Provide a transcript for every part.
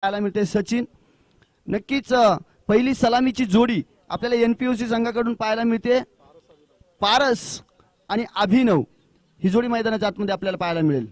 पाहायला मिळते सचिन। नक्कीच पहिली सलामीची जोडी आपल्याला एनपीओसी संघाकडून पाहायला मिळते। पारस आणि अभिनव ही जोडी मैदानाच्या आतमध्ये आपल्याला पाहायला मिळेल।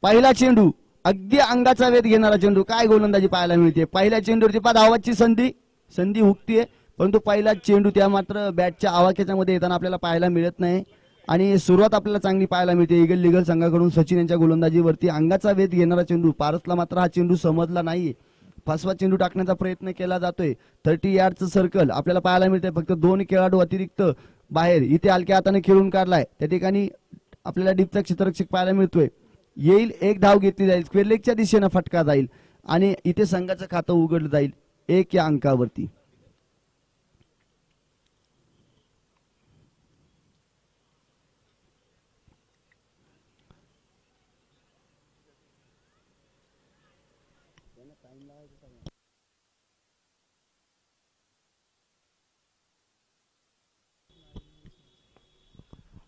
पहिला चेंडू अगदी अंगाचा वेध घेणारा चेंडू, काय गोलंदाजी पाहायला मिळते। पहिल्या चेंडूवरती धावाची संधी हुकतीये, परंतु पहिला चेंडू त्या मात्र बॅटच्या आवाक्यामध्ये येताना आपल्याला पाहायला मिळत नाही आणि सुरुवात आपल्याला चांगली पाहायला मिळते ईगल लीगल संघाकडून सचिन यांच्या गोलंदाजीवरती। अंगाचा वेध घेणारा चेंडू, पारसला मात्र हा चेंडू समजला नाहीये, फसवा चेंडू टाकण्याचा प्रयत्न केला जातोय। 30 यार्डचं सर्कल आपल्याला पाहायला मिळते, फक्त 2 खेळाडू अतिरिक्त बाहेर इथे हलक्या हाताने खेळून काढलाय। त्या ठिकाणी आपल्याला डीपचा क्षेत्ररक्षक पाहायला मिळतोय, येईल एक धाव घेतली जाईल, स्क्वेअर लेगच्या दिशेने फटका जाईल आणि इथे संघाचं खातं उघडलं जाईल 1 या अंकावरती।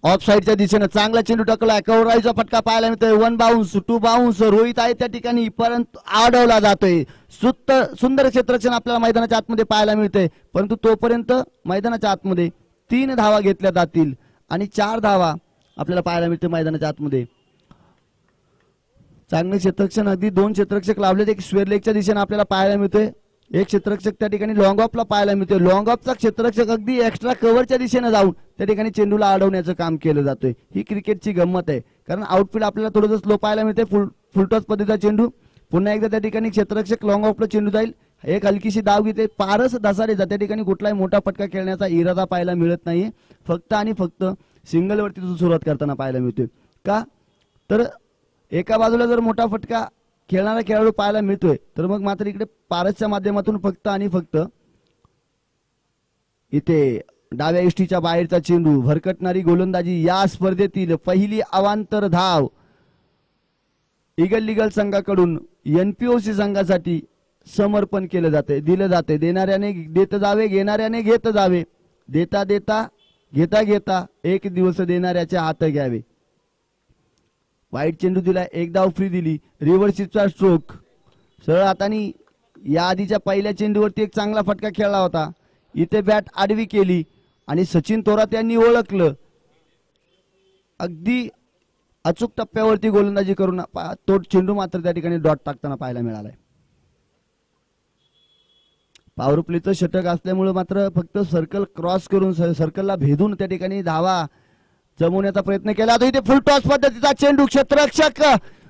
ऑफ साइडच्या दिशेने चांगला चेंडू टाकलाय, कवराईचा फटका पाहायला मिळतोय। 1 बाउन्स 2 बाउन्स रोहित आहे त्या ठिकाणी, परंतु अडवला जातोय। सुंदर क्षेत्ररक्षण आपल्याला मैदानाच्या आतमध्ये पाहायला मिळतंय, परंतु तोपर्यंत मैदानाच्या आतमध्ये 3 धावा घेतल्या जातील आणि 4 धावा आपल्याला पाहायला मिळते मैदानाच्या आतमध्ये। चांगले क्षेत्ररक्षण, अगदी 2 क्षेत्ररक्षक लावलेत, एक स्क्वेअर लेगच्या दिशेने आपल्याला पाहायला मिळतोय, एक क्षेत्ररक्षक त्या ठिकाणी लॉंग ऑफला पाहायला मिळतोय। लॉंग ऑफचा क्षेत्ररक्षक अगदी एक्स्ट्रा कव्हरच्या दिशेने जाऊन त्या ठिकाणी चेंडूला अडवण्याचं काम केलं जातोय। ही क्रिकेटची गंमत आहे, कारण आउटफील्ड आपल्याला थोडंसं स्लो पाहायला मिळते। फुलटॉस पद्धतीचा चेंडू, पुन्हा एकदा त्या ठिकाणी क्षेत्ररक्षक लॉंग ऑफला चेंडू जाईल, एक हलकीशी धाव घेते। पारस धसाडेचा त्या ठिकाणी कुठलाही मोठा फटका खेळण्याचा इरादा पाहायला मिळत नाहीये, फक्त आणि फक्त सिंगलवरती सुरुवात करताना पाहायला मिळतोय। का तर एका बाजूला जर मोठा फटका खेळणारा खेळाडू पाहायला मिळतोय, तर मग मात्र इकडे पारसच्या माध्यमातून फक्त आणि फक्त इथे डाव्या इष्टीच्या बाहेरचा चेंडू, भरकटणारी गोलंदाजी। या स्पर्धेतील पहिली अवांतर धाव ईगल लीगल संघाकडून एनपीओसी संघासाठी समर्पण केलं जाते, दिलं जाते। देणाऱ्याने देत जावे, घेणाऱ्याने घेत जावे, देता देता घेता घेता एक दिवस देणाऱ्याचे हात घ्यावे। वाईट चेंडू दिला, एक धाव फ्री दिली, रिव्हर्सचा स्ट्रोक सरळ हाताने। या आधीच्या पहिल्या चेंडूवरती एक चांगला फटका खेळला होता, इथे बॅट आडवी केली आणि सचिन थोरात यांनी ओळखलं, अगदी अचूक टप्प्यावरती गोलंदाजी करून तो चेंडू मात्र त्या ठिकाणी डॉट टाकताना पाहायला मिळालाय। पॉवर प्लेचं षटक असल्यामुळे मात्र फक्त सर्कल क्रॉस करून सर्कलला भेदून त्या ठिकाणी धावा जमवण्याचा प्रयत्न केला जातो। इथे फुल टॉस पद्धतीचा चेंडू, क्षेत्ररक्षक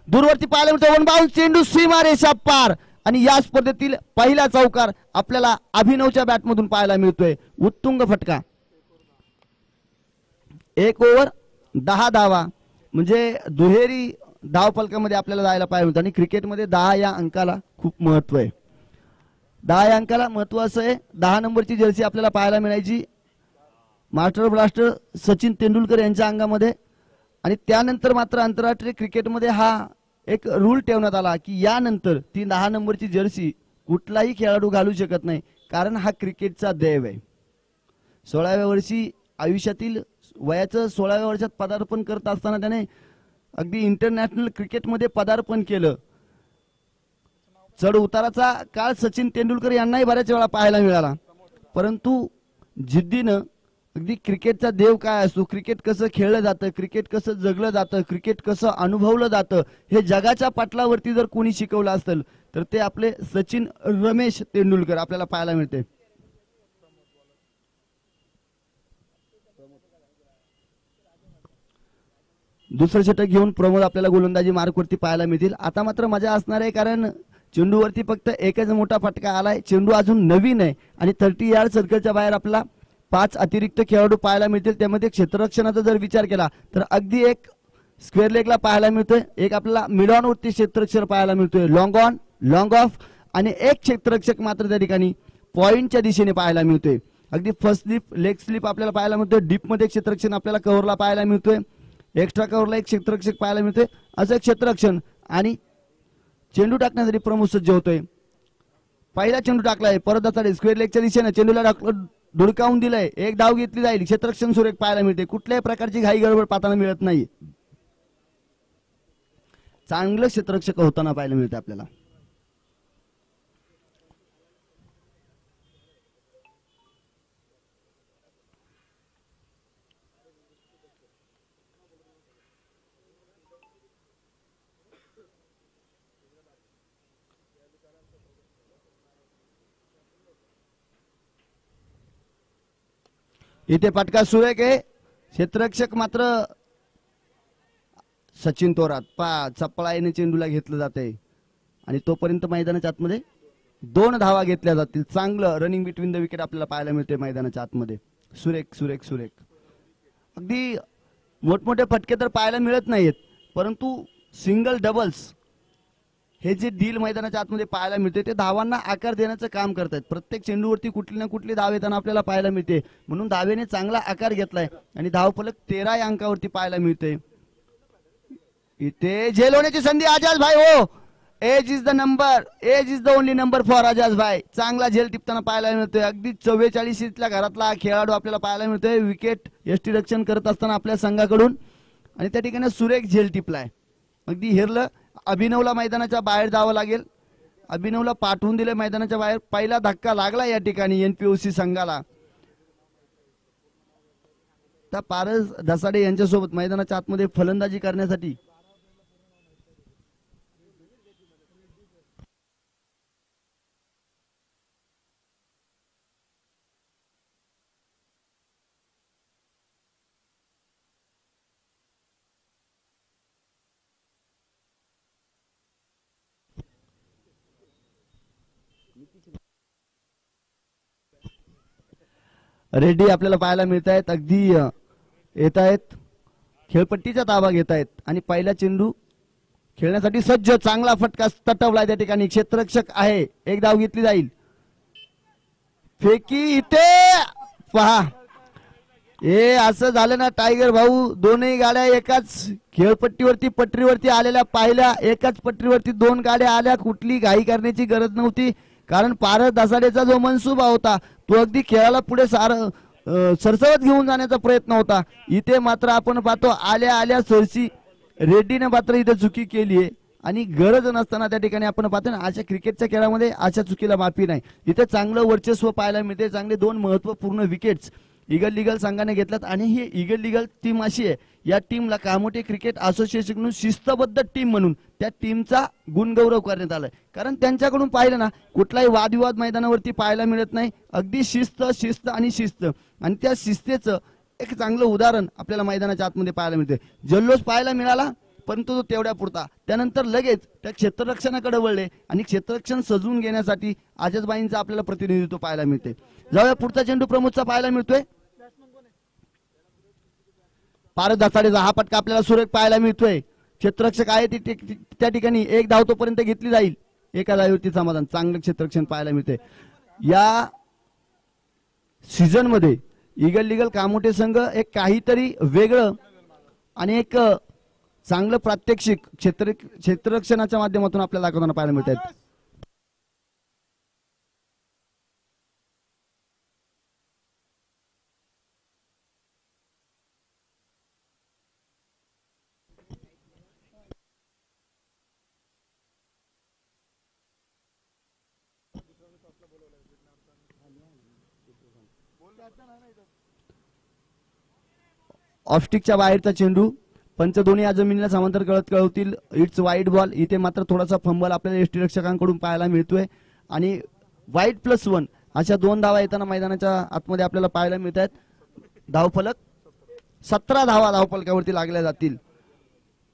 दूरवरती पाहायला मिळतो, 1 बाउन्स चेंडू सीमारेषा पार आणि या स्पर्धेतील पहिला चौकार आपल्याला अभिनवच्या बॅटमधून पाहायला मिळतोय। उत्तुंग फटका, 1 ओव्हर 10 धावा म्हणजे दुहेरी धाव फलकामध्ये आपल्याला जायला पाहिजे होतं आणि क्रिकेटमध्ये 10 या अंकाला खूप महत्व आहे। 10 या अंकाला महत्व असं आहे, 10 नंबरची जर्सी आपल्याला पाहायला मिळायची मास्टर ब्लास्टर सचिन तेंडुलकर यांच्या अंगामध्ये, आणि त्यानंतर मात्र आंतरराष्ट्रीय क्रिकेटमध्ये हा एक रूल ठेवण्यात आला की यानंतर ती 10 नंबरची जर्सी कुठलाही खेळाडू घालू शकत नाही, कारण हा क्रिकेटचा दैव आहे। 16व्या वर्षी आयुष्यातील वयाचं 16व्या वर्षात पदार्पण करत असताना त्याने अगदी इंटरनॅशनल क्रिकेटमध्ये पदार्पण केलं। चढ उताराचा काळ सचिन तेंडुलकर यांनाही बऱ्याच वेळा पाहायला मिळाला, परंतु जिद्दीनं अगदी क्रिकेटचा देव काय असतो, क्रिकेट कसं खेळलं जातं, क्रिकेट कसं जगलं जातं, क्रिकेट कसं अनुभवलं जातं, हे जगाच्या पटलावरती जर कोणी शिकवलं असेल तर ते आपले सचिन रमेश तेंडुलकर आपल्याला पाहायला मिळते। दुसरं षटक घेऊन प्रमोद आपल्याला गोलंदाजी मार्कवरती पाहायला मिळतील। आता मात्र मजा असणार आहे, कारण चेंडूवरती फक्त एकच मोठा फटका आलाय, चेंडू अजून नवीन आहे आणि 30 यार्ड सर्कलच्या बाहेर आपला 5 अतिरिक्त खेळाडू पाहायला मिळतील। त्यामध्ये क्षेत्ररक्षणाचा जर विचार केला तर अगदी एक स्क्वेअर लेगला पाहायला मिळतोय, एक आपल्याला मिड ऑन वरती क्षेत्ररक्षक पाहायला मिळतोय, लॉंग ऑन लॉंग ऑफ, आणि एक क्षेत्ररक्षक मात्र त्या ठिकाणी पॉइंटच्या दिशेने पाहायला मिळतोय। अगदी फर्स्ट स्लिप लेग स्लिप आपल्याला पाहायला मिळतोय, डीप मध्ये क्षेत्ररक्षण आपल्याला कव्हरला पाहायला मिळतोय। एक्स्ट्रा कव्हरला एक क्षेत्ररक्षक पाहायला मिळतोय. असं एक क्षेत्ररक्षण आणि चेंडू टाकण्यासाठी प्रमोद सज्ज होतोय. पहिला चेंडू टाकलाय परत आता स्क्वेअर लेगच्या दिशेने चेंडूला धुडकावून दिलाय. एक धाव घेतली जाईल. क्षेत्ररक्षण सुरेख पाहायला मिळते. कुठल्याही प्रकारची घाई गडबड पाहताना मिळत नाही. चांगलं क्षेत्ररक्षक होताना पाहायला मिळते आपल्याला. इथे फटका सुरेख आहे. क्षेत्ररक्षक मात्र सचिन थोरात चपळाईने चेंडूला घेतलं जाते आणि तोपर्यंत मैदानाच्या आतमध्ये 2 धावा घेतल्या जातील. चांगलं रनिंग बिटवीन द विकेट आपल्याला पाहायला मिळते मैदानाच्या आतमध्ये. सुरेख सुरेख सुरेख. अगदी मोठमोठे फटके तर पाहायला मिळत नाहीत, परंतु सिंगल डबल्स हे जे डील मैदानाच्या आतमध्ये पाहायला मिळते ते धावांना आकार देण्याचं काम करतात. प्रत्येक चेंडूवरती कुठली ना कुठली धाव येताना आपल्याला पाहायला मिळते. म्हणून धावेने चांगला आकार घेतलाय आणि धावफलक 13 या अंकावरती पाहायला मिळते. इथे झेल होण्याची संधी आजाज भाई. हो, age is the number, age is the only number for Ajaz भाई. चांगला झेल टिपताना पाहायला मिळतोय. अगदी 44 घरातला खेळाडू आपल्याला पाहायला मिळतोय विकेट यष्टीरक्षण करत असताना आपल्या संघाकडून. आणि त्या ठिकाणी सुरेख झेल टिपलाय. अगदी हेरलं. अभिनवला मैदानाच्या बाहेर जावं लागेल. अभिनवला पाठवून दिले मैदानाच्या बाहेर. पहिला धक्का लागला या ठिकाणी एनपीओसी संघाला. त्या पारस धसाडे यांच्यासोबत मैदानाच्या आतमध्ये फलंदाजी करण्यासाठी रेड्डी आपल्याला पाहायला मिळत आहेत. अगदी येत आहेत. खेळपट्टीचा ताबा घेत आहेत आणि पहिला चेंडू खेळण्यासाठी सज्ज. चांगला फटका तटवलाय त्या ठिकाणी. क्षेत्ररक्षक आहे. एक धाव घेतली जाईल. फेकी इथे पहा. हे असं झालं ना टायगर भाऊ. दोनही गाड्या एकाच खेळपट्टीवरती पटरीवरती आलेल्या पाहिल्या. एकाच पटरीवरती 2 गाड्या आल्या. कुठली घाई करण्याची गरज नव्हती, कारण पारस धसाडेचा जो मनसुबा होता तो अगदी खेळाला पुढे सरसवत घेऊन जाण्याचा प्रयत्न होता. इथे मात्र आपण पाहतो आल्या आल्या सरसी रेड्डीने मात्र इथे चुकी केली आहे आणि गरज नसताना त्या ठिकाणी आपण पाहतो ना अशा क्रिकेटच्या खेळामध्ये अशा चुकीला माफी नाही. इथे चांगलं वर्चस्व पाहायला मिळते. चांगले 2 महत्वपूर्ण विकेट्स ईगल लीगल संघाने घेतल्यात आणि ही ईगल लीगल टीम अशी आहे, या टीमला कामोटे क्रिकेट असोसिएशन शिस्तबद्ध टीम म्हणून त्या टीमचा गुणगौरव करण्यात आलाय. कारण त्यांच्याकडून पाहिलं ना कुठलाही वादविवाद मैदानावरती पाहायला मिळत नाही. अगदी शिस्त शिस्त आणि शिस्त आणि त्या शिस्तेचं एक चांगलं उदाहरण आपल्याला मैदानाच्या आतमध्ये पाहायला मिळते. जल्लोष पाहायला मिळाला परंतु तो तेवढ्या पुरता. त्यानंतर लगेच त्या क्षेत्ररक्षणाकडे वळले आणि क्षेत्ररक्षण सजवून घेण्यासाठी आजाजबाईंचं आपल्याला प्रतिनिधित्व पाहायला मिळते. जाऊया पुढचा चेंडू प्रमोदचा पाहायला मिळतोय. पारस धसाडेचा हा फटका आपल्याला सुरेख पाहायला मिळतोय. क्षेत्ररक्षक आहे त्या ठिकाणी. एक धाव तोपर्यंत घेतली जाईल. एका धावेवरती समाधान. चांगलं क्षेत्ररक्षण पाहायला मिळते. या सीझन मध्ये ईगल लीगल कामोटे संघ एक काहीतरी वेगळं आणि एक चांगलं प्रात्यक्षिक क्षेत्ररक्षणाच्या माध्यमातून आपल्याला दाखवताना पाहायला मिळत आहेत. ऑफस्टिकच्या बाहेरचा चेंडू. पंच दोन्ही या जमिनीला समांतर कळवतील. It's wide ball. इथे मात्र थोडासा फंबल आपल्याला यष्टीरक्षकांकडून पाहायला मिळतोय आणि वाईड +1 अशा 2 धावा येताना मैदानाच्या आतमध्ये आपल्याला पाहायला मिळत आहेत. धावफलक 17 धावा धावफलकावरती लागल्या जातील.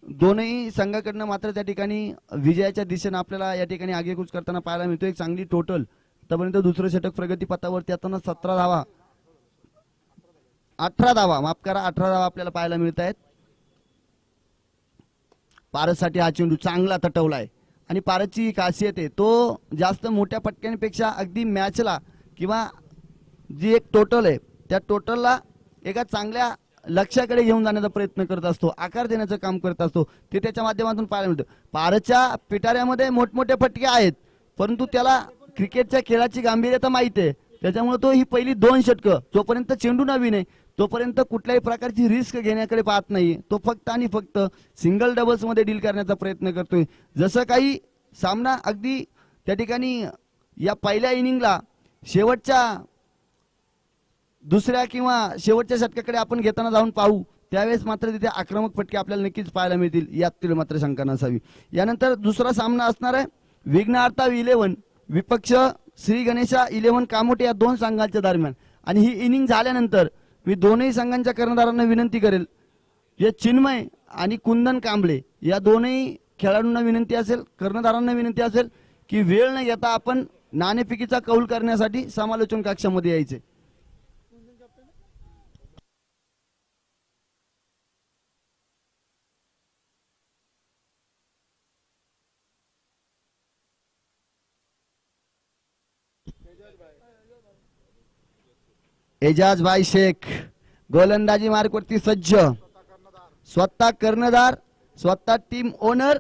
दोनही संघाकडनं मात्र त्या ठिकाणी विजयाच्या दिशेने आपल्याला या ठिकाणी आगेकूच करताना पाहायला मिळतोय. एक चांगली टोटल आतापर्यंत दुसरं षटक प्रगती पथावरती असताना 17 धावा 18 धावा माफ करा 18 धावा आपल्याला पाहायला मिळत आहेत. पारससाठी हा चेंडू चांगला तटवलाय आणि पारसची खासियत आहे तो जास्त मोठ्या फटक्यांपेक्षा अगदी मॅचला किंवा जी एक टोटल आहे त्या टोटलला एका चांगल्या लक्ष्याकडे घेऊन जाण्याचा प्रयत्न करत असतो, आकार देण्याचं काम करत असतो, ते त्याच्या माध्यमातून पाहायला मिळतं. पारच्या पिटाऱ्यामध्ये मोठमोठे फटके आहेत, परंतु त्याला क्रिकेटच्या खेळाची गांभीर्यता माहिती आहे, त्याच्यामुळे तो ही पहिली 2 षटकं जोपर्यंत चेंडू नवीन आहे तोपर्यंत कुठल्याही प्रकारची रिस्क घेण्याकडे पाहत नाही. तो फक्त आणि फक्त सिंगल डबल्स मध्ये डील करण्याचा प्रयत्न करतोय. जसं काही सामना अगदी त्या ठिकाणी या पहिल्या इनिंगला शेवटच्या दुसऱ्या किंवा शेवटच्या षटकाकडे आपण घेताना जाऊन पाहू, त्यावेळेस मात्र तिथे आक्रमक फटके आपल्याला नक्कीच पाहायला मिळतील, यात मात्र शंका नसावी. यानंतर दुसरा सामना असणार आहे विघ्नार्ता 11 विपक्ष श्री गणेशा 11 कामोटे या 2 संघांच्या दरम्यान. आणि ही इनिंग झाल्यानंतर मी दोनही संघांच्या कर्णधारांना विनंती करेल, जे चिन्मय आणि कुंदन कांबळे या दोनही खेळाडूंना विनंती असेल, कर्णधारांना विनंती असेल की वेळ न घेता आपण नाणेफेकीचा कौल करण्यासाठी समालोचन कक्षामध्ये यायचे. एजाज भाई शेख गोलंदाजी मार्कवरती सज्ज, स्वतः कर्णधार, स्वतः टीम ओनर,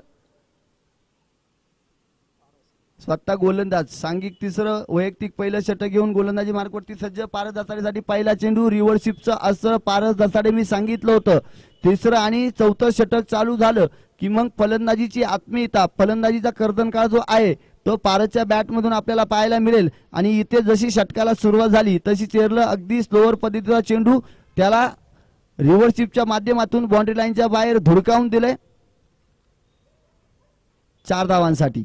स्वतः गोलंदाज. सांघिक तिसरं वैयक्तिक पहिलं षटक घेऊन गोलंदाजी मार्कवरती सज्ज. पारस दसाडेसाठी पहिला चेंडू रिव्हर्सिपचं असं पारस दसाडे मी सांगितलं होतं. तिसरं आणि चौथं षटक चालू झालं की मग फलंदाजीची आत्मीयता, फलंदाजीचा कर्दनकाळ जो आहे तो पारसच्या बॅटमधून आपल्याला पाहायला मिळेल. आणि इथे जशी षटकाला सुरुवात झाली तशी चेरलं अगदी स्लोअर पद्धतीचा चेंडू त्याला रिव्हर्सिपच्या माध्यमातून बाउंड्री लाईनच्या बाहेर धुडकावून दिले 4 धावांसाठी.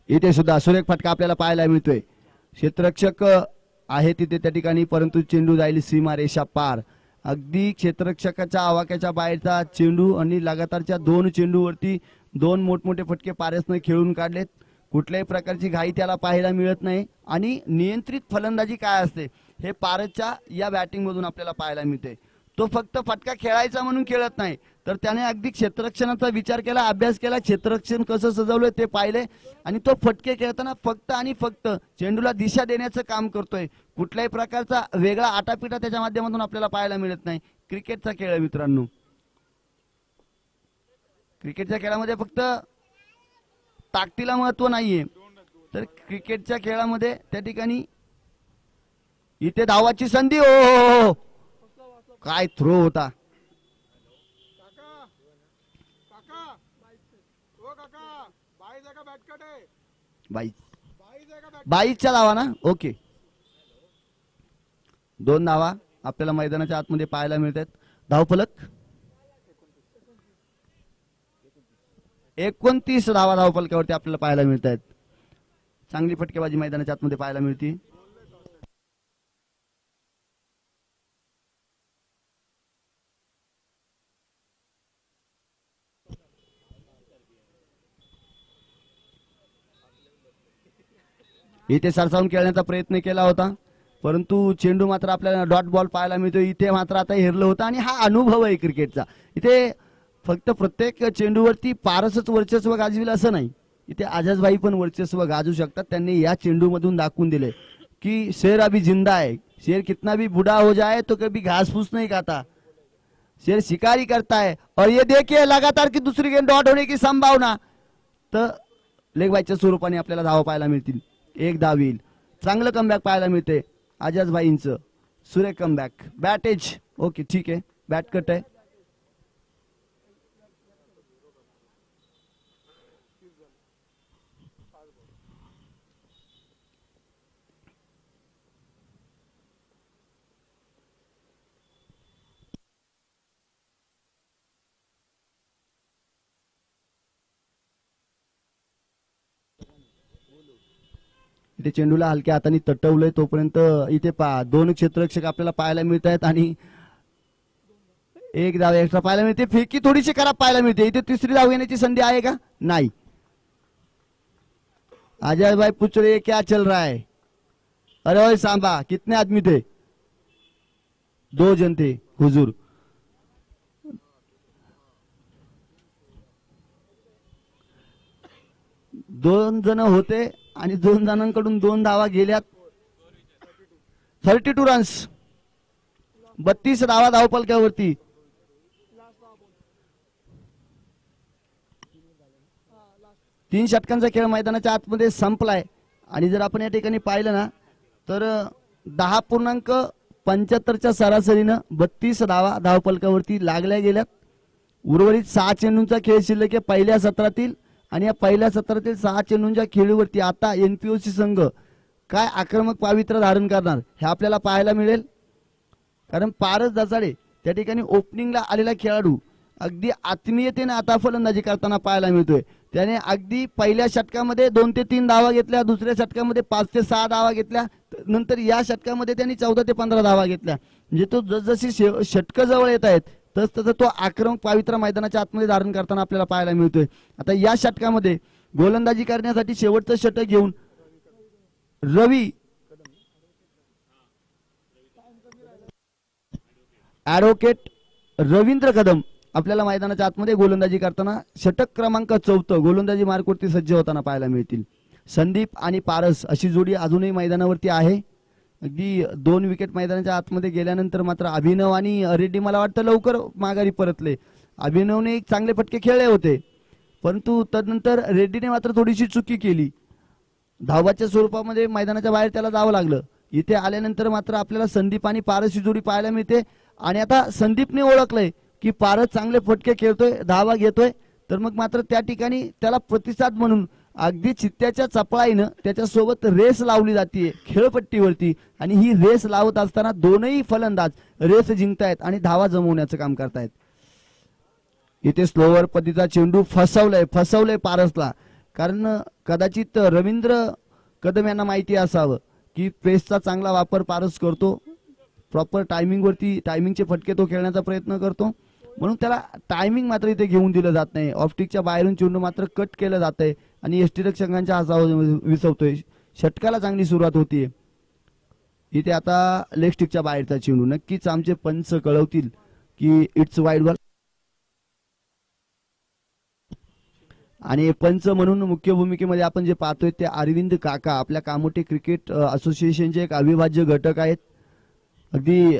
इथे सुद्धा सुरेख फटका आपल्याला पाहायला मिळतोय. क्षेत्ररक्षक आहे तिथे त्या ठिकाणी, परंतु चेंडू जाईल सीमा रेषा पार. अगदी क्षेत्ररक्षकाच्या आवाक्याच्या बाहेरचा चेंडू आणि लगातारच्या 2 चेंडूवरती 2 मोठमोठे फटके पारसने खेळून काढलेत. कुठल्याही प्रकारची घाई त्याला पाहायला मिळत नाही. आणि नियंत्रित फलंदाजी काय असते हे पारसच्या या बॅटिंग मधून आपल्याला पाहायला मिळते. तो फक्त फटका खेळायचा म्हणून खेळत नाही, तर त्याने अगदी क्षेत्ररक्षणाचा विचार केला, अभ्यास केला, क्षेत्ररक्षण कसं सजवलंय ते पाहिले आणि तो फटके खेळताना फक्त आणि फक्त चेंडूला दिशा देण्याचं काम करतोय. कुठल्याही प्रकारचा वेगळा आटापिटा त्याच्या माध्यमातून आपल्याला पाहायला मिळत नाही. क्रिकेटचा खेळ मित्रांनो, क्रिकेटच्या खेळामध्ये फक्त ताकदीला महत्व नाहीये, तर क्रिकेटच्या खेळामध्ये त्या ठिकाणी इथे धावाची संधी. हो काय थ्रो होता. बाईच्या धावा ना. ओके, 2 धावा आपल्याला मैदानाच्या आतमध्ये पाहायला मिळतात. धावफलक 29 धावा धावफलकावरती आपल्याला पाहायला मिळत आहेत. चांगली फटकेबाजी मैदानाच्या आतमध्ये पाहायला मिळते. इथे सरसावून खेळण्याचा प्रयत्न केला होता, परंतु चेंडू मात्र आपल्याला डॉट बॉल पाहायला मिळतो. इथे मात्र आता हेरलं होतं आणि हा अनुभव आहे क्रिकेटचा. इथे फक्त प्रत्येक चेंडूवरती पारसच वर्चस्व गाजविल असं नाही, इथे आजाजभाई पण वर्चस्व गाजू शकतात. त्यांनी या चेंडूमधून दाखवून दिले की शेर अभी जिंदा है, शेर कितना भी बूढ़ा हो जाए तो कभी घास फूस नहीं खाता, शेर शिकारी करता है. और ये देखिए लगातार की दुसरी गेंद डॉट होने की संभावना, तर लेग बायच्या स्वरूपाने आपल्याला धावा पाहायला मिळतील. 1 धाव येईल. चांगलं कमबॅक पाहायला मिळते आजाजभाईंचं. सुरेख कमबॅक. बॅट एज ओके, ठीक आहे, बॅट कट आहे. इथे चेंडूला हलक्या हाताने तटवलंय, तोपर्यंत इथे 2 क्षेत्ररक्षक आपल्याला पाहायला मिळत आहेत आणि 1 धाव एक्स्ट्रा पाहायला मिळते. फेकी थोडीशी खराब पाहायला मिळते. इथे 3री धाव घेण्याची संधी आहे का? नाही. अजय भाई पूछ रहे क्या चल रहा है. अरे ओए सांबा, कितने आदमी थे? 2 जन थे हुजूर। दोन जण होते आणि 2 जणांकडून 2 धावा गेल्यात। 32 रन्स, 32 धावा धावपलकावरती। तीन षटकांचा खेळ मैदानाच्या आतमध्ये संपलाय आणि जर आपण या ठिकाणी पाहिलं ना तर 10.75च्या सरासरीनं 32 धावा धावपलकावरती लागल्या गेल्यात। उर्वरित 6 चेंडूंचा खेळ शिल्लक आहे पहिल्या सत्रातील आणि या पहिल्या सत्रातील 6 चेंडूंच्या खेळीवरती आता एनपीओसी संघ काय आक्रमक पावित्र्य धारण करणार हे आपल्याला पाहायला मिळेल। कारण पारस दसाडे त्या ठिकाणी ओपनिंगला आलेला खेळाडू अगदी आत्मीयतेने आता फलंदाजी करताना पाहायला मिळतोय। त्याने अगदी पहिल्या षटकामध्ये 2 ते 3 धावा घेतल्या, दुसऱ्या षटकामध्ये 5 ते 6 धावा घेतल्या, नंतर या षटकामध्ये त्यांनी 14 ते 15 धावा घेतल्या। म्हणजे तो जसजशी षटकं जवळ येत आहेत तसं तो आक्रमक पावित्र्य मैदानाच्या आतमध्ये धारण करताना आपल्याला पाहायला मिळतोय। आता या षटकामध्ये गोलंदाजी करण्यासाठी शेवटचं षटक घेऊन रवी ॲडव्होकेट रवींद्र कदम आपल्याला मैदानाच्या आतमध्ये गोलंदाजी करताना षटक क्रमांक 14 गोलंदाजी मार्कवरती सज्ज होताना पाहायला मिळतील। संदीप आणि पारस अशी जोडी अजूनही मैदानावरती आहे। अगदी 2 विकेट मैदानाच्या आतमध्ये गेल्यानंतर मात्र अभिनव आणि रेड्डी मला वाटतं लवकर माघारी परतले। अभिनवने एक चांगले फटके खेळले होते परंतु तदनंतर रेड्डीने मात्र थोडीशी चुकी केली। धावाच्या स्वरूपामध्ये मैदानाच्या बाहेर त्याला जावं लागलं। इथे आल्यानंतर मात्र आपल्याला संदीप आणि पारस ही जोडी पाहायला मिळते आणि आता संदीपने ओळखलंय की पारस चांगले फटके खेळतोय, धावा घेतोय, तर मग मात्र त्या ठिकाणी त्याला प्रतिसाद म्हणून अगदी चित्त्याच्या चपळाईनं त्याच्यासोबत रेस लावली जाते खेळपट्टीवरती आणि ही रेस लावत असताना दोनही फलंदाज रेस जिंकतायत आणि धावा जमवण्याचं काम करतायत। इथे स्लोवर पद्धतीचा चेंडू फसवलंय पारसला, कारण कदाचित रवींद्र कदम यांना माहिती असावं की पेसचा चांगला वापर पारस करतो, प्रॉपर टायमिंगचे फटके तो खेळण्याचा प्रयत्न करतो, म्हणून त्याला टायमिंग मात्र इथे घेऊन दिलं जात नाही। ऑफस्टिकच्या बाहेरून चेंडू मात्र कट केलं जात आहे आणि यष्टिरक्षकांच्या हातावर विसवतोय। षटकाला चांगली सुरुवात होतीये। इथे आता लेग स्टिकच्या बाहेरचा चेंडू, नक्कीच आमचे पंच कळवतील की इट्स वाईड बॉल आणि पंच म्हणून मुख्य भूमिकेमध्ये आपण जे पाहतोय ते अरविंद काका आपल्या कामोटे क्रिकेट असोसिएशनचे एक अविभाज्य घटक आहेत। अगदी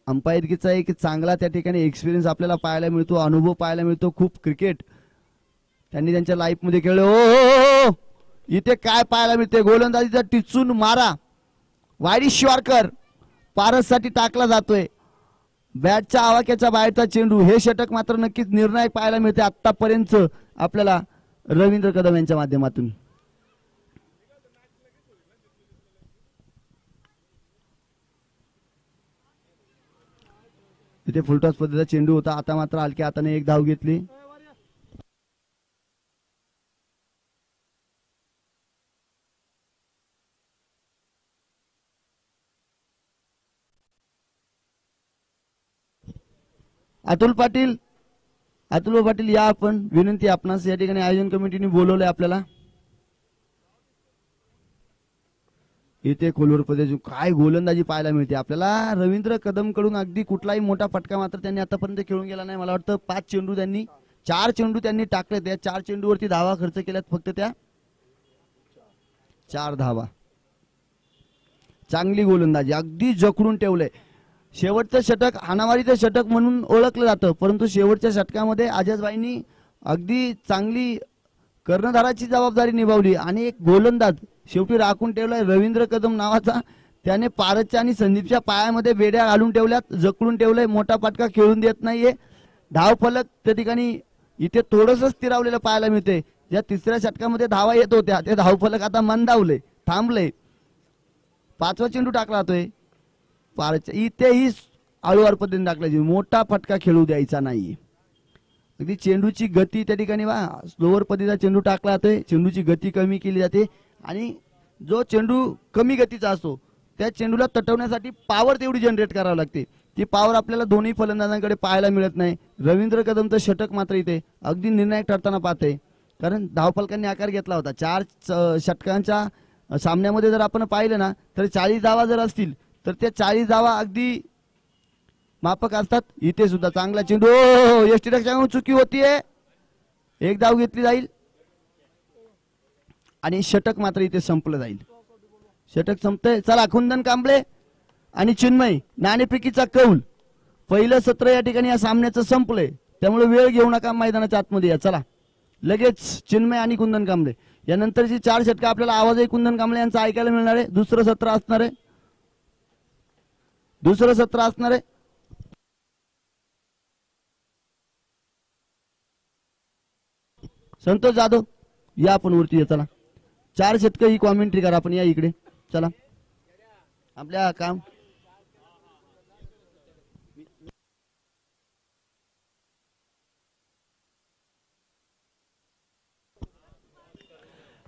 अंपायरकीचा एक चांगला त्या ठिकाणी एक्सपिरियन्स आपल्याला पाहायला मिळतो, अनुभव पाहायला मिळतो। खूप क्रिकेट त्यांनी त्यांच्या लाईफ मध्ये खेळले। ओ इथे काय पाहायला मिळते, गोलंदाजीचा टिचून मारा वाईड श्वारकर पारस साठी टाकला जातोय। बॅटच्या आवाक्याच्या बाहेरचा चेंडू, हे षटक मात्र नक्कीच निर्णायक पाहायला मिळते आतापर्यंत आपल्याला रवींद्र कदम यांच्या माध्यमातून। इथे फुलटॉस पद्धतीचा चेंडू होता, आता मात्र हलक्या हाताने एक धाव घेतली। अतुल पाटील या आपण विनंती आपणास, या ठिकाणी आयोजन कमिटीने बोलवलंय आपल्याला। इथे खोलवर पद्धती काय गोलंदाजी पाहायला मिळते आपल्याला रवींद्र कदम कडून। अगदी कुठलाही मोठा फटका मात्र त्यांनी आतापर्यंत खेळून गेला नाही। मला वाटतं 4 चेंडू त्यांनी टाकले, त्या 4 चेंडूवरती धावा खर्च केल्यात फक्त त्या 4 धावा। चांगली गोलंदाजी, अगदी जखडून ठेवलंय। शेवटचं षटक हाणामारीचं षटक म्हणून ओळखलं जातं, परंतु शेवटच्या षटकामध्ये अजयभाईंनी अगदी चांगली कर्णधाराची जबाबदारी निभावली आणि एक गोलंदाज शेवटी राखून ठेवलाय रवींद्र कदम नावाचा। त्याने पारसच्या आणि संदीपच्या पायामध्ये बेड्या घालून ठेवल्यात, जखडून ठेवलंय, मोठा फटका खेळून देत नाहीये। धाव फलक त्या ठिकाणी इथे थोडंसं स्थिरावलेलं पाहायला मिळते। ज्या तिसऱ्या षटकामध्ये धावा येत होत्या ते धाव फलक आता मंदावले, थांबले। 5वा चेंडू टाकला जातोय पारसच्या, इथेही हळूवार पद्धतीने टाकला, मोठा फटका खेळू द्यायचा नाहीये। अगदी चेंडूची गती त्या ठिकाणी स्लोवर पद्धतीचा चेंडू टाकला जातोय, चेंडूची गती कमी केली जाते आणि जो चेंडू कमी गतीचा असतो त्या चेंडूला तटवण्यासाठी पॉवर तेवढी जनरेट करावी लागते। ती पॉवर आपल्याला दोन्ही फलंदाजांकडे पाहायला मिळत नाही। रवींद्र कदमचं षटक मात्र इथे अगदी निर्णायक ठरताना पाहते, कारण धावफलकांनी आकार घेतला होता। 4 षटकांच्या सामन्यामध्ये जर आपण पाहिलं ना तर 40 धावा जर असतील तर त्या 40 धावा अगदी मापक असतात. इथे सुद्धा चांगला चेंडू, यष्टीरक्षकाकडून चुकी होतीये, एक धाव घेतली जाईल आणि षटक मात्र इथे संपलं जाईल. षटक संपतंय. चला कुंदन कांबळे आणि चिन्मय नाणेफेकीचा कौल. पहिलं सत्र या ठिकाणी या सामन्याचं संपलंय, त्यामुळे वेळ घेऊ नका, मैदानाच्या आतमध्ये या. चला लगेच चिन्मय आणि कुंदन कांबळे यानंतरची 4 षटकं आपल्याला आवाजही कुंदन कांबळे यांचा ऐकायला मिळणार आहे. दुसरं सत्र असणार आहे. संतोष जाधव या आपण वरती. चला 4 षटकं ही कॉमेंट्री करा आपण. या इकडे चला. आपल्या काम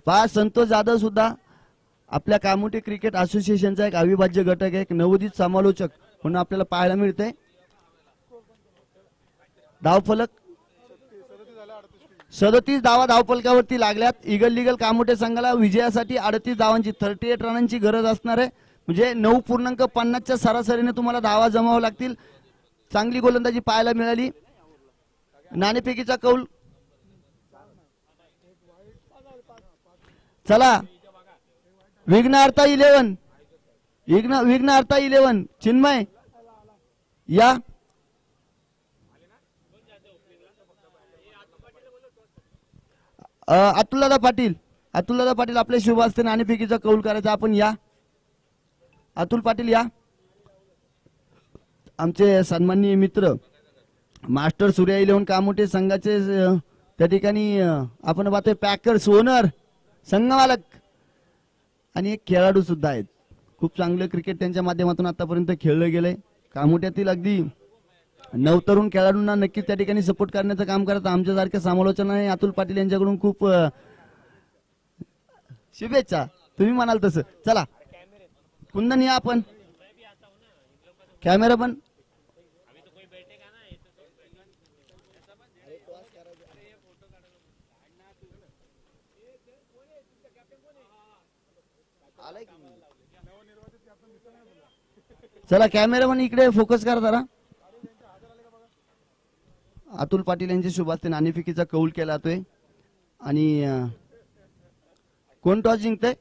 पहा. संतोष जाधव सुद्धा आपल्या कामोठे क्रिकेट असोसिएशनचा एक अविभाज्य घटक आहे, एक नवोदित समालोचक म्हणून आपल्याला पाहायला मिळते. धावफलक 37 धावा धावफलकावरती लागल्यात. इगल लिगल कामोठे संघाला विजयासाठी 38 धावांची 38 रनांची गरज असणार आहे. म्हणजे 9.50च्या सरासरीने तुम्हाला धावा जमावा लागतील. चांगली गोलंदाजी पाहायला मिळाली. नाणेफेकीचा कौल. चला विघ्नार्था 11 चिन्मय या. अतुलदादा पाटील आपल्या शुभ हस्ते नाणेफेकीचा कौल करायचा. आपण या. अतुल पाटील या. आमचे सन्माननीय मित्र मास्टर सूर्या 11 कामोठे संघाचे त्या ठिकाणी आपण पाहतोय पॅकर्स ओनर, संघमालक आणि एक खेळाडू सुद्धा आहेत. खूप चांगलं क्रिकेट त्यांच्या माध्यमातून आतापर्यंत खेळलं गेलंय. कामोठ्यातील अगदी नवतरुण खेळाडूंना नक्कीच त्या ठिकाणी सपोर्ट करण्याचं काम करत आमच्यासारख्या समालोचनाने अतुल पाटील यांच्याकडून खूप शुभेच्छा. तुम्ही म्हणाल तसं. चला कुंदन या आपण. कॅमेरा पण चला कॅमेरामन इकडे फोकस करा जरा. अतुल पाटील यांच्या शुभ हस्ते नाणेफेकीचा कौल केला जातोय. आणि कोण टॉस जिंकतोय?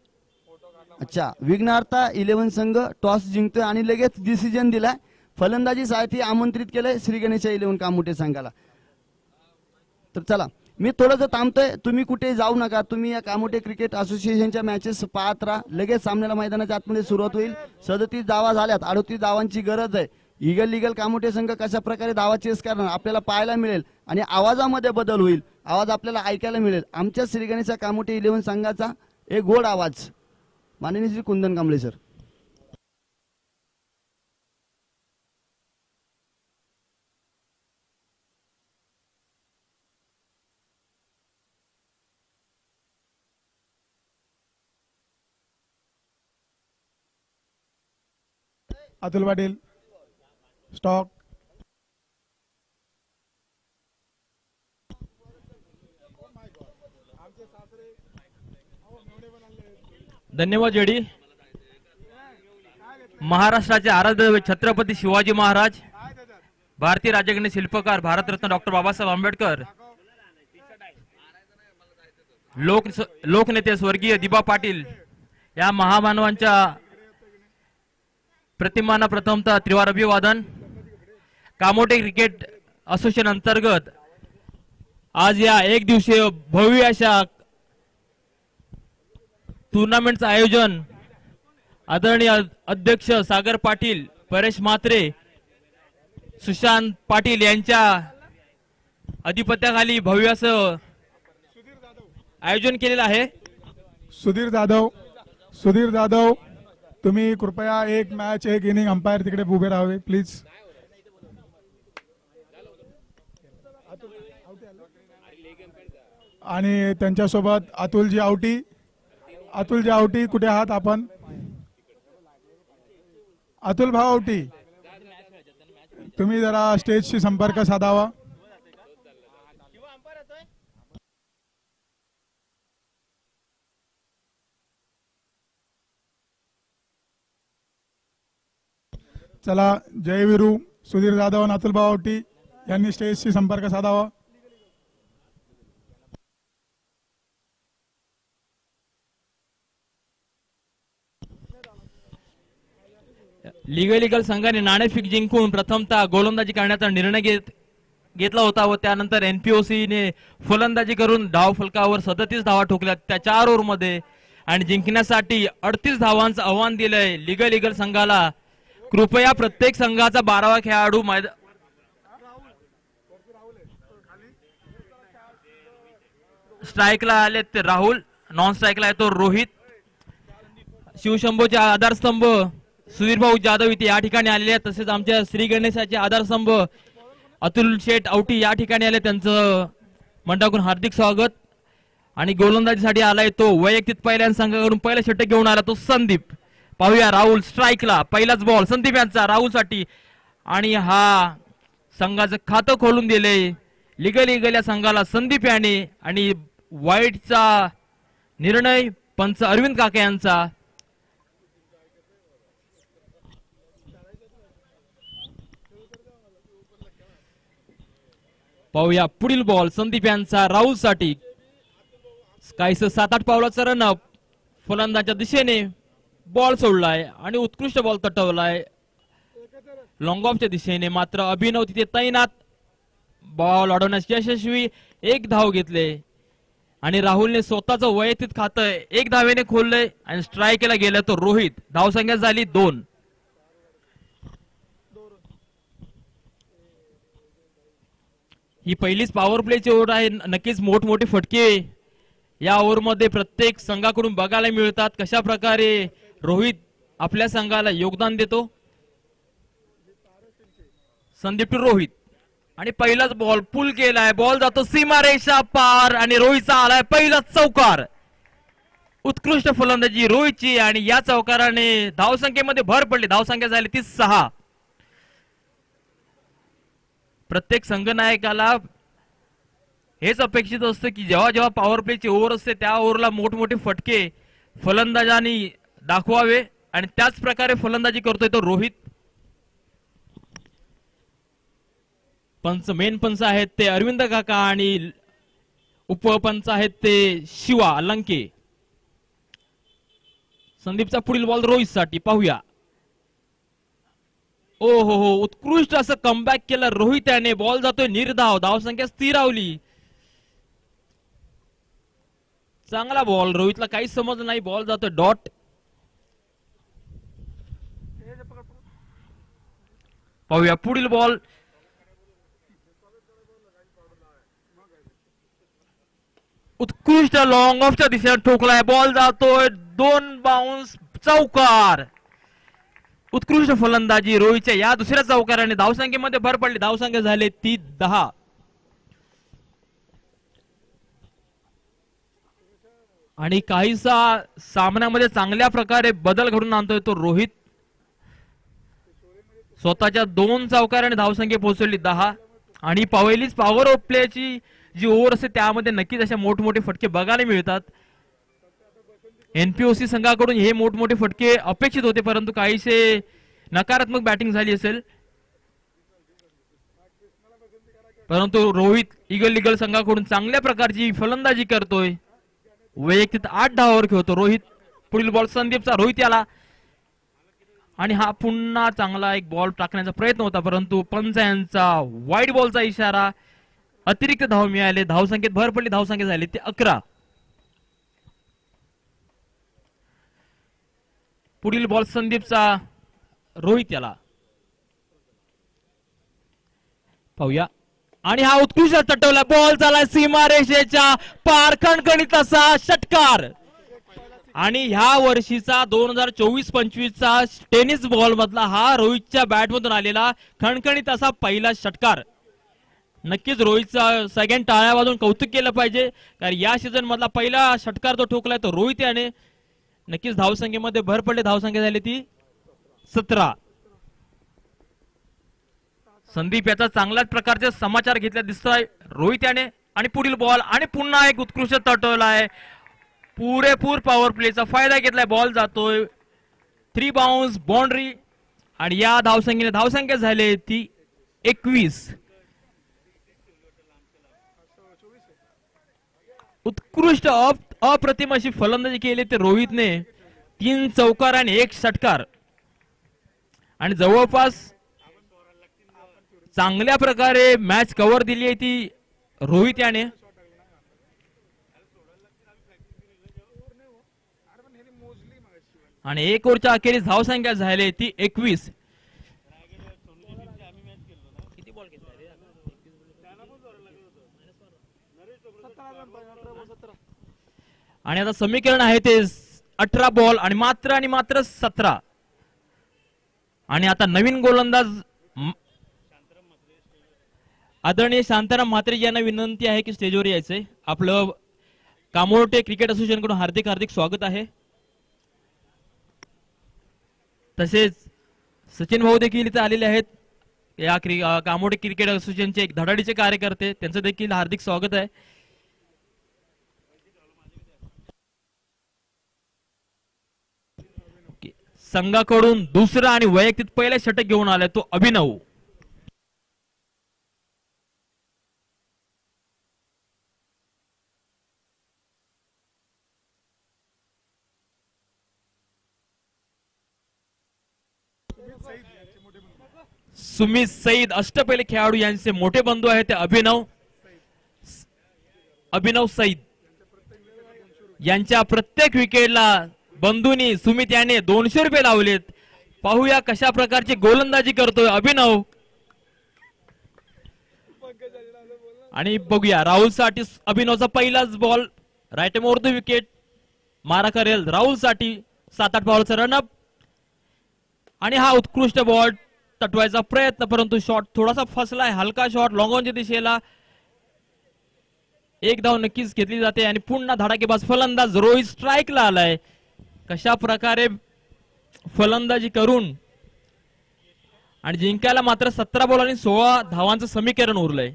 अच्छा, विघ्नार्था 11 संघ टॉस जिंकतोय आणि लगेच डिसिजन दिलाय. फलंदाजीसाठी आमंत्रित केलंय श्री गणेश 11 कामोठे संघाला. तर चला मी थोडंसं थांबतोय, तुम्ही कुठे जाऊ नका. तुम्ही या कामोठे क्रिकेट असोसिएशनच्या मॅचेस पाहत राहा. लगेच सामन्याला मैदानाच्या आतमध्ये सुरुवात होईल. 37 धावा झाल्यात, 38 धावांची गरज आहे. इगल लिगल कामोठे संघ कशा प्रकारे धावा चेस करणार आपल्याला पाहायला मिळेल आणि आवाजामध्ये बदल होईल. आवाज आपल्याला ऐकायला मिळेल. आमच्या श्री गणेश कामोठे 11 संघाचा एक गोड आवाज. माननीय श्री कुंदन कांबळे सर. अतुल पाटील स्टॉक. धन्यवाद जेडी. महाराष्ट्राचे आराध्य छत्रपती शिवाजी महाराज, भारतीय राज्यघटने शिल्पकार भारतरत्न डॉक्टर बाबासाहेब आंबेडकर, लोकनेते स्वर्गीय दिबा पाटील या महामानवांच्या प्रतिमांना प्रथमतः त्रिवार अभिवादन. कामोठे क्रिकेट असोसिएशन अंतर्गत आज या एक दिवसीय भव्य अशा टूर्नामेंटचं आयोजन आदरणीय अध्यक्ष सागर पाटील, परेश म्हात्रे, सुशांत पाटील यांच्या अधिपत्याखाली भव्य असं आयोजन केलेलं आहे. सुधीर जाधव तुम्ही कृपया एक मॅच एक इनिंग अंपायर तिकडे उभे राहावे प्लीज. आणि त्यांच्यासोबत अतुलजी आवटी कुठे आहात आपण? अतुल भाऊ आवटी तुम्ही जरा स्टेजशी संपर्क साधावा. चला जयवीरू सुधीर जाधव आणि अतुल बावटी यांनी स्टेजशी संपर्क साधावा. लिगल संघाने नाणेफेक जिंकून प्रथमतः गोलंदाजी करण्याचा निर्णय घेतला होता व त्यानंतर एनपीओसी ने फलंदाजी करून धाव फलकावर 37 धावा ठोकल्या त्या 4 ओव्हरमध्ये आणि जिंकण्यासाठी 38 धावांचं आव्हान दिलंय लिगल संघाला. कृपया प्रत्येक संघाचा 12वा खेळाडू स्ट्राईकला आले ते राहुल, नॉन स्ट्राईकला येतो रोहित. शिवशंभोचे आधारस्तंभ सुधीर भाऊ जाधव इथे या ठिकाणी आलेले आहेत. तसेच आमच्या श्री गणेशाचे आधारस्तंभ अतुल शेठ आवटी या ठिकाणी आले, त्यांचं मंडळाकडून हार्दिक स्वागत. आणि गोलंदाजीसाठी आलाय तो वैयक्तिक पहिल्या संघाकडून पहिला षटक घेऊन आला तो संदीप. पाहूया राहुल स्ट्राईकला, पहिलाच बॉल संदीप यांचा राहुलसाठी आणि हा संघाचं खातं खोलून दिले लिगल या संघाला संदीप याने. आणि वाईटचा निर्णय पंच अरविंद काका यांचा. पाहूया पुढील बॉल संदीप यांचा राहुलसाठी. काहीस 7-8 पावलाचा रनअप फलंदाच्या दिशेने बॉल सोडलाय आणि उत्कृष्ट बॉल तटवलाय लॉंग ऑफच्या दिशेने. मात्र अभिनव तिथे तैनात, बॉल अडवण्यास यशस्वी, 1 धाव घेतले आणि राहुलने स्वतःचं वैयक्तिक खातं 1 धावेने खोललंय आणि स्ट्राईकला गेला तो रोहित. धावसंख्या झाली 2. ही पहिलीच पॉवर प्लेची ओव्हर आहे. नक्कीच मोठमोठे फटके या ओव्हरमध्ये प्रत्येक संघाकडून बघायला मिळतात. कशा प्रकारे रोहित आपल्या संघाला योगदान देतो. संदीप टू रोहित आणि पहिलाच बॉल पुल केलाय, बॉल जातो सीमारेषा पार आणि रोहितचा आलाय पहिलाच चौकार. उत्कृष्ट फलंदाजी रोहितची आणि या चौकाराने धावसंख्येमध्ये भर पडली. धावसंख्या झाली ती 6. प्रत्येक संघनायकाला हेच अपेक्षित असतं की जेव्हा जेव्हा पॉवर प्लेची ओव्हर असते त्या ओव्हरला मोठमोठे फटके फलंदाजांनी दाखवावे आणि त्याच प्रकारे फलंदाजी करतोय तो रोहित. मेन पंच आहेत ते अरविंद काका आणि उपपंच आहेत ते शिवा लंके. संदीपचा पुढील बॉल रोहित साठी. पाहूया. ओ हो, उत्कृष्ट असं कमबॅक केलं रोहित याने. बॉल जातोय निर्धाव, धावसंख्या स्थिरावली. चांगला बॉल, रोहितला काहीच समजलं नाही. बॉल जातोय डॉट. पाहूया पुढील बॉल. उत्कृष्ट लॉंग ऑफच्या दिशेने ठोकलाय, बॉल जातोय 2 बाउन्स, चौकार. उत्कृष्ट फलंदाजी रोहितच्या या दुसऱ्या चौकाराने धावसंख्येमध्ये भर पडली. धावसंख्या झाली ती 10. आणि काहीसा सामन्यामध्ये चांगल्या प्रकारे बदल घडून आणतोय तो रोहित. स्वतःच्या 2 चौकाराने धावसंख्या पोहोचवली 10. आणि पहिलीच पॉवर ऑफ प्लेची जी ओव्हर असते त्यामध्ये नक्कीच अशा मोठमोठे फटके बघायला मिळतात. एनपीओसी संघाकडून हे मोठमोठे फटके अपेक्षित होते, परंतु काहीसे नकारात्मक बॅटिंग झाली असेल. परंतु रोहित लिगल संघाकडून चांगल्या प्रकारची फलंदाजी करतोय. वैयक्तिक 8 धावावर खेळतो रोहित. पुढील बॉल संदीपचा, रोहित याला. आणि हा पुन्हा चांगला एक बॉल टाकण्याचा प्रयत्न होता, परंतु पंच यांचा वाईड बॉलचा इशारा. अतिरिक्त धाव मिळाले, धावसंख्येत भर पडली. धावसंख्या झाली ते 11. पुढील बॉल संदीपचा, रोहित याला. पाहूया. आणि हा उत्कृष्ट तटवला बॉल झाला सीमारेषेच्या पार, खणखणीत असा षटकार. आणि ह्या वर्षीचा 2024-25चा टेनिस बॉल मधला हा रोहितच्या बॅटमधून आलेला खणखणीत असा पहिला षटकार. नक्कीच रोहितचा सगळ्यांनी टाळ्या वाजवून कौतुक केलं पाहिजे, कारण या सीझन मधला पहिला षटकार तो ठोकलाय तो रोहित याने. नक्कीच धावसंख्येमध्ये भर पडली. धावसंख्या झाली ती 17. संदीप याचा चांगल्याच प्रकारचे समाचार घेतले दिसतोय रोहित याने. आणि पुढील बॉल आणि पुन्हा एक उत्कृष्ट तटवलाय. पुरेपूर पॉवर प्लेचा फायदा घेतलाय. बॉल जातोय 3 बाउन्स, बाउंड्री. आणि या धावसंख्येने धावसंख्या झाली ती 21. उत्कृष्ट अप्रतिम अशी फलंदाजी केली ते रोहितने. 3 चौकार आणि 1 षटकार आणि जवळपास चांगल्या प्रकारे मॅच कव्हर दिली आहे ती रोहित याने. आणि 1 ओव्हरच्या अखेरीस धावसंख्या झाली ती 21. आणि आता समीकरण आहे ते 18 बॉल आणि मात्र 17. आणि आता नवीन गोलंदाज आदरणीय शांताराम म्हात्रे यांना विनंती आहे की स्टेजवर यायचंय. आपलं कामोर्टे क्रिकेट असोसिएशन कडून हार्दिक हार्दिक स्वागत आहे. तसेच सचिन भाऊ देखील इथे आलेले आहेत. या कामोर्टे क्रिकेट असोसिएशनचे एक धडाडीचे कार्यकर्ते, त्यांचं देखील हार्दिक स्वागत आहे. संघाकडून दुसरा आणि वैयक्तिक पहिला षटक घेऊन आलाय तो अभिनव. सुमित सईद अष्टपैलू खेळाडू यांचे मोठे बंधू आहेत ते अभिनव सईद. यांच्या प्रत्येक विकेटला बंधूंनी सुमित याने 200 रुपये लावलेत. पाहूया कशा प्रकारची गोलंदाजी करतोय अभिनव. आणि बघूया राहुल साठी अभिनवचा पहिलाच ball right over the wicket मारा करेल राहुल साठी. 7-8 बॉलचा रनअप आणि हा उत्कृष्ट बॉल तटवायचा प्रयत्न, परंतु शॉट थोडासा फसलाय. हलका शॉट लॉंग ऑनच्या दिशेला. 1 धाव नक्कीच घेतली जाते आणि पुन्हा धडाकेबाज फलंदाज रोहित स्ट्राईकला आलाय. कशा प्रकारे फलंदाजी करून आणि जिंकायला मात्र 17 बॉल आणि 16 धावांचं समीकरण उरलंय.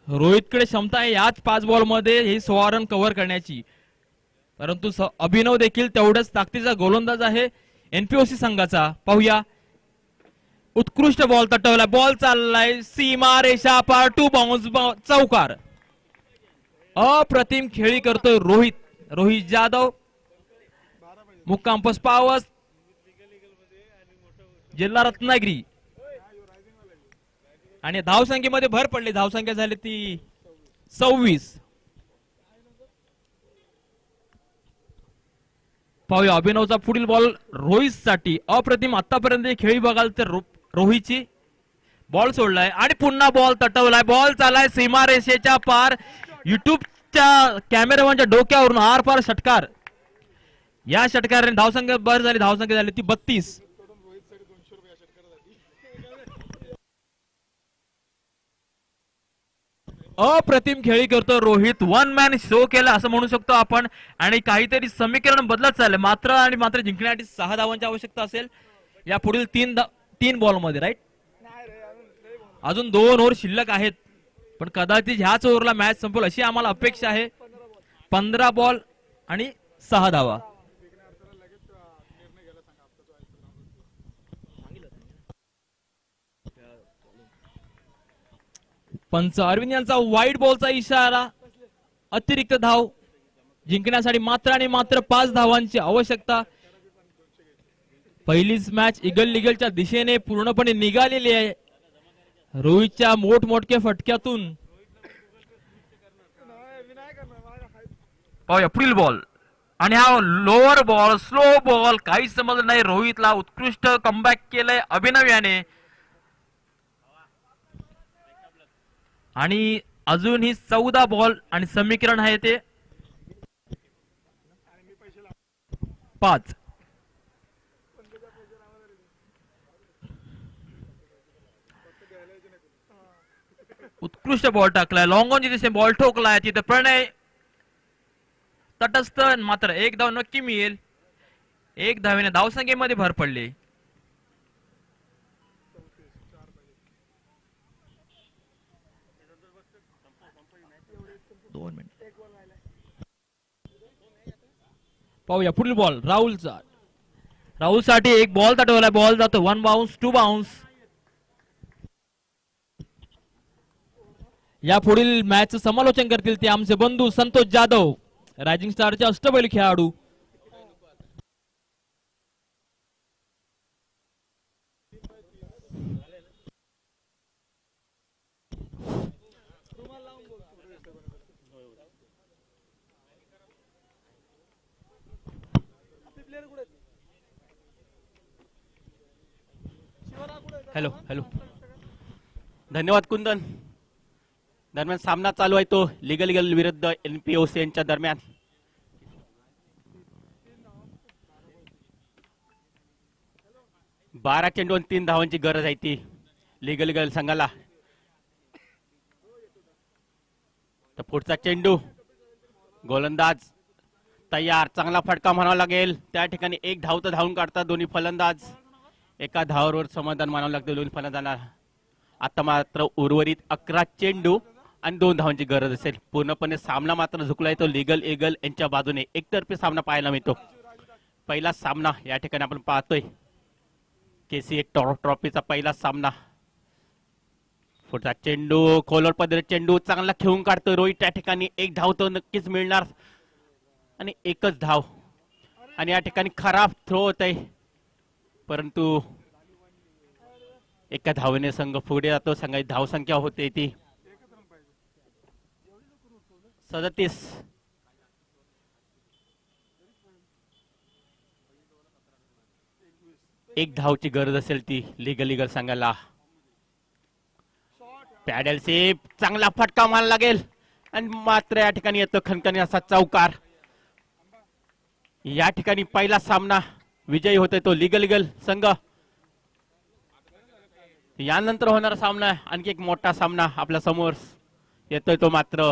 रोहितकडे क्षमता आहे याच 5 बॉल मध्ये हे 16 रन कव्हर करण्याची, परंतु अभिनव देखील तेवढ्याच ताकदीचा गोलंदाज आहे एनपीओसी संघाचा. पाहूया उत्कृष्ट बॉल तटवला. बॉल चाललाय सीमा रेषा पार टू बाउन्स चौकार. अप्रतिम खेळी करतोय रोहित जाधव. मुक्काम पावस जिल्हा रत्नागिरी. आणि धावसंख्येमध्ये भर पडली. धावसंख्या झाली ती 26. पाहूया अभिनवचा पुढील बॉल रोहित साठी. अप्रतिम आतापर्यंत खेळी बघाल तर रोहितची. बॉल सोडलाय आणि पुन्हा बॉल तटवलाय. बॉल चालाय सीमारेषेच्या पार. युट्यूबच्या कॅमेरामॅनच्या डोक्यावरून आर पार षटकार. या षटकाराने धावसंख्या भर झाली. धावसंख्या झाली ती 32. अप्रतिम खेळी करतो रोहित. 1 मॅन शो केला असं म्हणू शकतो आपण. आणि काहीतरी समीकरण बदलत चाललंय. मात्र जिंकण्यासाठी 6 धावांची आवश्यकता असेल या पुढील 3 बॉल मध्ये. राईट, अजून 2 ओव्हर शिल्लक आहेत, पण कदाचित ह्याच ओव्हरला मॅच संपेल अशी आम्हाला अपेक्षा आहे. 15 बॉल आणि 6 धावा. पंच अरविंद यांचा वाईट बॉलचा इशारा. अतिरिक्त धाव जिंकण्यासाठी मात्र 5 धावांची आवश्यकता. पहिलीच मॅच इगलच्या दिशेने पूर्णपणे निघालेली आहे. रोहितच्या मोठमोठ्या फटक्यातून. पाहूया पुढील बॉल आणि हा लोअर बॉल, स्लो बॉल, काहीच समजलं नाही रोहितला. उत्कृष्ट कमबॅक केलंय अभिनव याने. आणि अजून ही 14 बॉल आणि समीकरण आहे ते 5. उत्कृष्ट बॉल टाकलाय. लॉंग ऑन जिथे बॉल ठोकलाय तिथे प्रणय तटस्थ. मात्र 1 धाव नक्की मिळेल. 1 धावेने धावसंख्येमध्ये भर पडली. पाहूया पुढील बॉल राहुलचा. राहुल साठी एक बॉल तटवला, बॉल जातो 1 बाउन्स 2 बाउन्स. या पुढील मॅचचं समालोचन करतील ते आमचे बंधू संतोष जाधव, रायझिंग स्टारचे अष्टपैलू खेळाडू. हॅलो हॅलो, धन्यवाद कुंदन. दरम्यान सामना चालू आहे तो लीगल विरुद्ध NPOC यांच्या दरम्यान. बारा चेंडू आणि 3 धावांची गरज आहे ती लीगल संघाला. तर पुढचा चेंडू, गोलंदाज तयार, चांगला फटका म्हणावा लागेल. त्या ठिकाणी 1 धाव तर धावून काढतात दोन्ही फलंदाज. एका धावावर समाधान मानावं लागतं दोन्ही फलंदाजांना. आता मात्र उर्वरित 11 चेंडू आणि 2 धावांची गरज असेल. पूर्णपणे सामना मात्र झुकलाय तो लीगल एगल यांच्या बाजूने. एकतर्फी सामना पाहायला मिळतो. पहिला सामना या ठिकाणी आपण पाहतोय, KCA ट्रॉफीचा पहिला सामना. पुढचा चेंडू, खोलवर पद्धतीने चेंडू चांगला खेळून काढतोय रोहित. त्या ठिकाणी 1 धाव तर नक्कीच मिळणार आणि 1च धाव. आणि या ठिकाणी खराब थ्रो होत आहे, परंतु एका धावेने संघ पुढे जातो. संघाची धावसंख्या होते ती 37. एक धावची गरज असेल ती लीगल संघाला. पॅडल सेफ, चांगला फटका मारायला लागेल आणि मात्र या ठिकाणी येतो खणखणी असा चौकार. या ठिकाणी पहिला सामना विजयी होतोय तो लीगल संघ. यानंतर होणारा सामना, आणखी एक मोठा सामना आपल्या समोर येतोय तो मात्र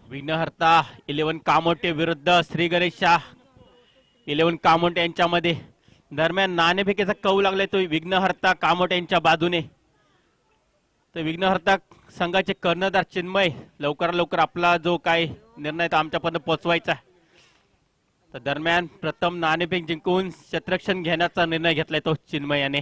विघ्नहर्ता 11 कामोटे विरुद्ध श्री गणेशा 11 कामोटे यांच्यामध्ये. दरम्यान नाणेफेकीचा कौ लागलाय तो विघ्नहर्ता कामोटे यांच्या बाजूने. तर विघ्नहर्ता संघाचे कर्णधार चिन्मय लवकरात लवकर आपला जो काय निर्णय आमच्यापर्यंत पोहोचवायचा. तर दरम्यान प्रथम नाणेफेक जिंकून क्षेत्ररक्षण घेण्याचा निर्णय घेतलाय तो चिन्मय याने.